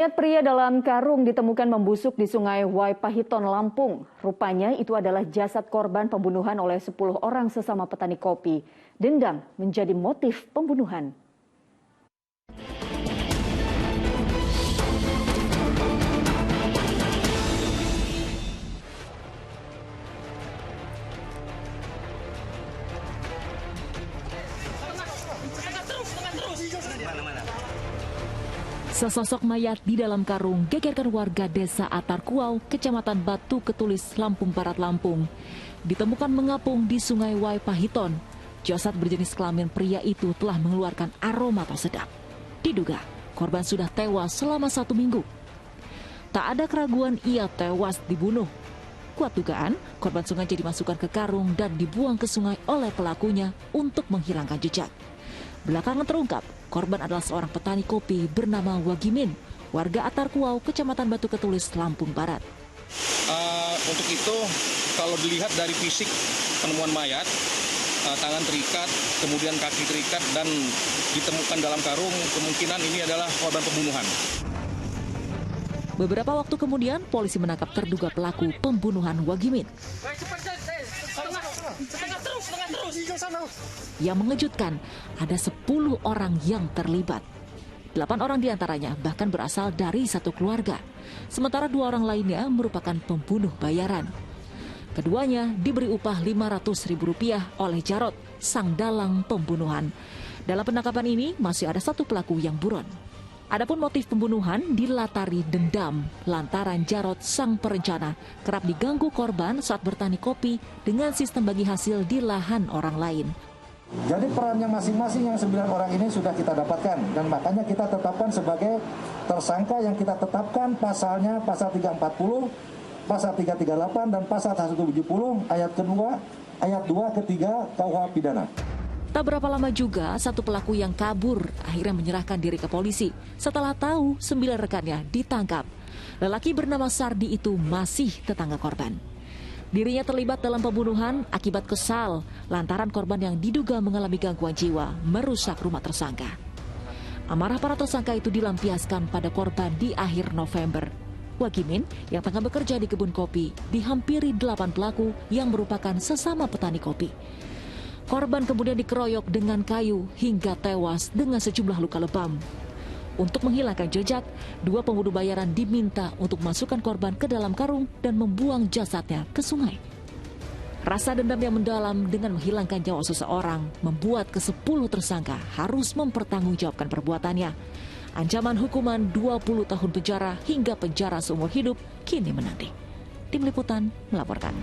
Mayat pria dalam karung ditemukan membusuk di Sungai Waipahiton, Lampung. Rupanya itu adalah jasad korban pembunuhan oleh 10 orang sesama petani kopi. Dendam menjadi motif pembunuhan. Sesosok mayat di dalam karung gegerkan warga desa Atarkuau, Kecamatan Batu Ketulis, Lampung Barat, Lampung. Ditemukan mengapung di Sungai Waipahiton. Jasad berjenis kelamin pria itu telah mengeluarkan aroma tak sedap. Diduga korban sudah tewas selama 1 minggu. Tak ada keraguan ia tewas dibunuh. Kuat dugaan, korban sengaja dimasukkan ke karung dan dibuang ke sungai oleh pelakunya untuk menghilangkan jejak. Belakangan terungkap, korban adalah seorang petani kopi bernama Wagimin, warga Atarkuau, Kecamatan Batu Ketulis, Lampung Barat. Untuk itu, kalau dilihat dari fisik penemuan mayat, tangan terikat, kemudian kaki terikat, dan ditemukan dalam karung, kemungkinan ini adalah korban pembunuhan. Beberapa waktu kemudian, polisi menangkap terduga pelaku pembunuhan Wagimin. Yang mengejutkan, ada 10 orang yang terlibat. 8 orang diantaranya bahkan berasal dari satu keluarga. Sementara 2 orang lainnya merupakan pembunuh bayaran. Keduanya diberi upah Rp500.000 oleh Jarot, sang dalang pembunuhan. Dalam penangkapan ini masih ada 1 pelaku yang buron. Adapun motif pembunuhan dilatari dendam lantaran Jarot, sang perencana, kerap diganggu korban saat bertani kopi dengan sistem bagi hasil di lahan orang lain. Jadi perannya masing-masing yang 9 orang ini sudah kita dapatkan dan makanya kita tetapkan sebagai tersangka yang kita tetapkan pasalnya pasal 340, pasal 338 dan pasal 170 ayat kedua, ayat 2 ketiga KUH pidana. Tak berapa lama juga, 1 pelaku yang kabur akhirnya menyerahkan diri ke polisi setelah tahu 9 rekannya ditangkap. Lelaki bernama Sardi itu masih tetangga korban. Dirinya terlibat dalam pembunuhan akibat kesal lantaran korban yang diduga mengalami gangguan jiwa merusak rumah tersangka. Amarah para tersangka itu dilampiaskan pada korban di akhir November. Wagimin yang tengah bekerja di kebun kopi dihampiri 8 pelaku yang merupakan sesama petani kopi. Korban kemudian dikeroyok dengan kayu hingga tewas dengan sejumlah luka lebam. Untuk menghilangkan jejak, 2 pembunuh bayaran diminta untuk masukkan korban ke dalam karung dan membuang jasadnya ke sungai. Rasa dendam yang mendalam dengan menghilangkan nyawa seseorang membuat ke-10 tersangka harus mempertanggungjawabkan perbuatannya. Ancaman hukuman 20 tahun penjara hingga penjara seumur hidup kini menanti. Tim Liputan melaporkan.